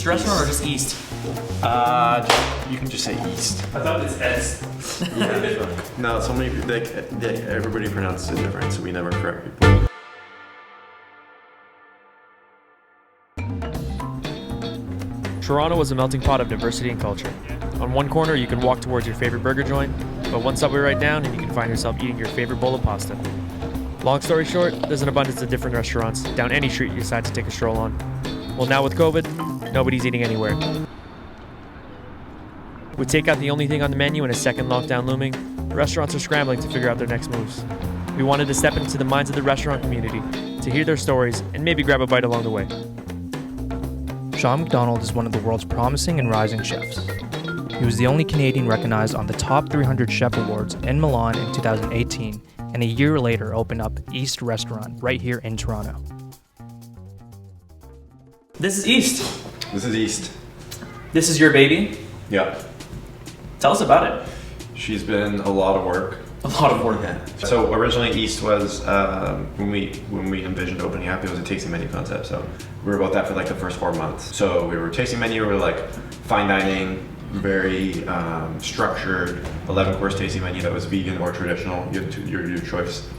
East restaurant or just East? You can just say East. I thought it's S. Yeah. No, so many people, everybody pronounces it different, so we never correct people. Toronto is a melting pot of diversity and culture. On one corner, you can walk towards your favorite burger joint, but one subway right down and you can find yourself eating your favorite bowl of pasta. Long story short, there's an abundance of different restaurants down any street you decide to take a stroll on. Well, now with COVID, nobody's eating anywhere. With takeout the only thing on the menu and a second lockdown looming, restaurants are scrambling to figure out their next moves. We wanted to step into the minds of the restaurant community, to hear their stories, and maybe grab a bite along the way. Sean McDonald is one of the world's promising and rising chefs. He was the only Canadian recognized on the Top 300 Chef Awards in Milan in 2018, and a year later opened up East Restaurant right here in Toronto. This is East. This is East. This is your baby. Yeah. Tell us about it. She's been a lot of work. A lot of work. Yeah. So originally East was, when we envisioned opening up, it was a tasting menu concept. So we were about that for like the first 4 months. So we were tasting menu, we were like fine dining, very structured 11-course tasting menu that was vegan or traditional. You had your choice.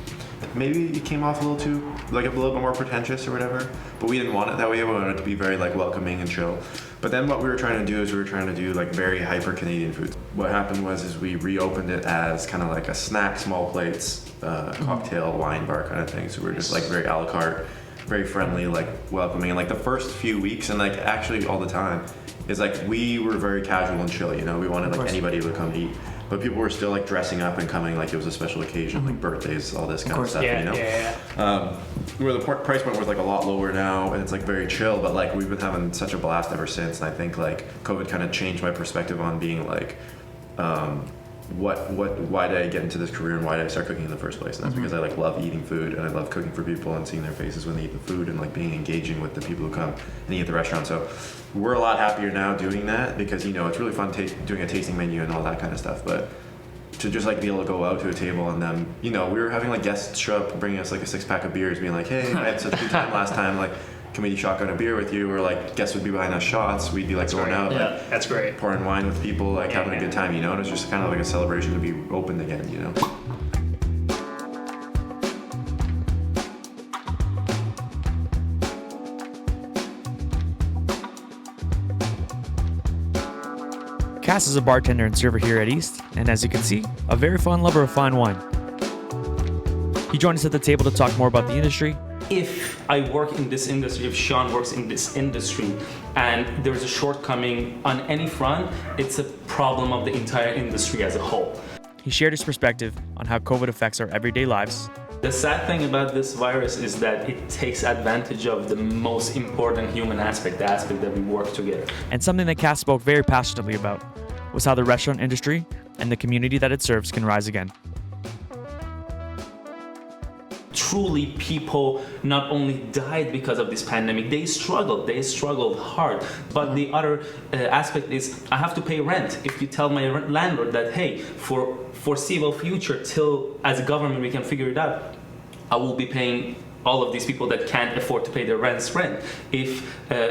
Maybe it came off a little bit more pretentious or whatever, but we didn't want it that way. We wanted it to be very like welcoming and chill. But then what we were trying to do is we were trying to do like very hyper Canadian food. What happened was we reopened it as kind of like a snack, small plates, cocktail, wine bar kind of thing. So we were just like very a la carte, very friendly, like welcoming. And like the first few weeks and like actually all the time is like we were very casual and chill, you know. We wanted like anybody to come eat. But people were still like dressing up and coming like it was a special occasion, like birthdays, all this kind of stuff, you know? Yeah. Where the price point was like a lot lower now, and it's like very chill, but like we've been having such a blast ever since. And I think like COVID kind of changed my perspective on being like, why did I get into this career and why did I start cooking in the first place? And that's because I like love eating food and I love cooking for people and seeing their faces when they eat the food and like being engaging with the people who come and eat at the restaurant. So we're a lot happier now doing that because, you know, it's really fun doing a tasting menu and all that kind of stuff. But to just like be able to go out to a table and then, you know, we were having like guests show up bringing us like a 6-pack of beers, being like, hey, I had such a good time last time, like, can we shotgun a beer with you? Or like guests would be buying us shots, we'd be like going out, like, That's great. pouring wine with people, like having a good time, you know. And it's just kind of like a celebration to be opened again, you know. Cass is a bartender and server here at East, and as you can see, a very fond lover of fine wine. He joined us at the table to talk more about the industry. If I work in this industry, if Sean works in this industry, and there's a shortcoming on any front, it's a problem of the entire industry as a whole. He shared his perspective on how COVID affects our everyday lives. The sad thing about this virus is that it takes advantage of the most important human aspect, the aspect that we work together. And something that Cass spoke very passionately about was how the restaurant industry and the community that it serves can rise again. Truly, people not only died because of this pandemic, they struggled hard. But the other aspect is I have to pay rent. If you tell my landlord that, hey, for foreseeable future, till as a government we can figure it out, I will be paying all of these people that can't afford to pay their rent. If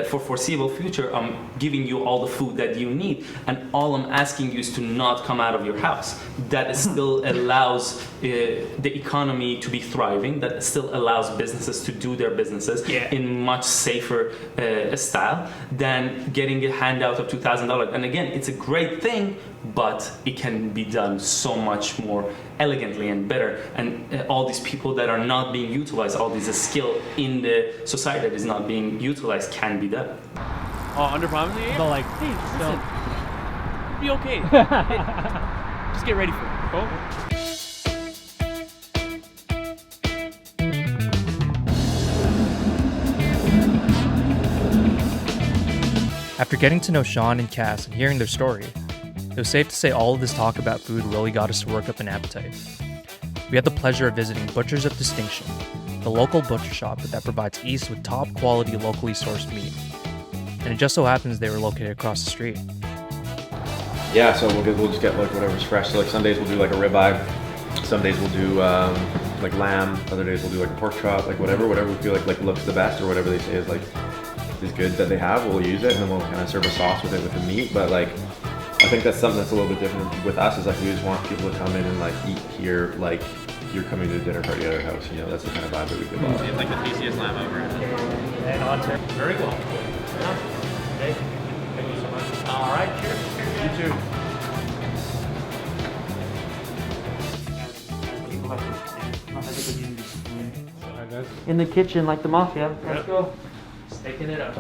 for foreseeable future I'm giving you all the food that you need, and all I'm asking you is to not come out of your house, that still allows the economy to be thriving, that still allows businesses to do their businesses in much safer style than getting a handout of $2,000. And again, it's a great thing, but it can be done so much more elegantly and better. And all these people that are not being utilized, all this skill in the society that is not being utilized can be done. Oh, under promising you? But like, Hey, listen, be okay. Just get ready for it. Cool? After getting to know Sean and Cass and hearing their story, it was safe to say all of this talk about food really got us to work up an appetite. We had the pleasure of visiting Butchers of Distinction, the local butcher shop that provides East with top quality locally sourced meat. And it just so happens they were located across the street. Yeah, so we'll just get like whatever's fresh. So like some days we'll do like a ribeye, some days we'll do like lamb, other days we'll do like a pork chop, like whatever we feel like looks the best or whatever they say is like is good that they have, we'll use it, and then we'll kind of serve a sauce with it with the meat. But like, I think that's something that's a little bit different with us. Is like we just want people to come in and like eat here, like you're coming to a dinner party at our house. You know, that's the kind of vibe that we give off. It's like the tastiest lamb ever. And on to very well. Okay. Thank you so much. All right, cheers. You too. In the kitchen, like the mafia. Let's go. Taking it up.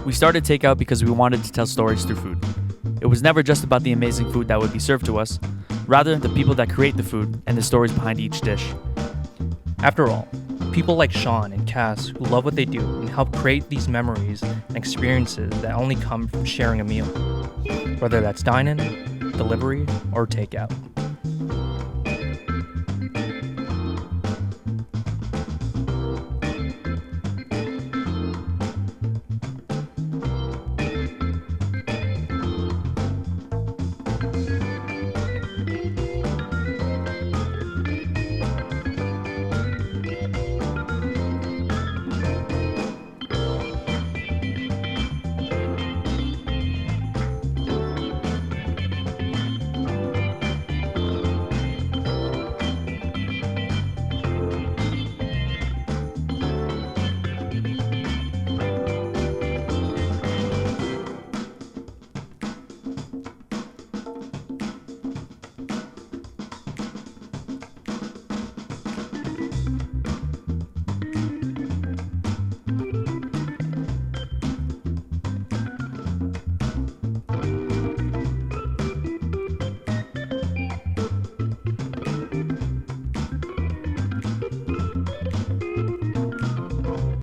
We started takeout because we wanted to tell stories through food. It was never just about the amazing food that would be served to us, rather the people that create the food and the stories behind each dish. After all, people like Sean and Cass who love what they do and help create these memories and experiences that only come from sharing a meal, whether that's dine-in, delivery, or takeout.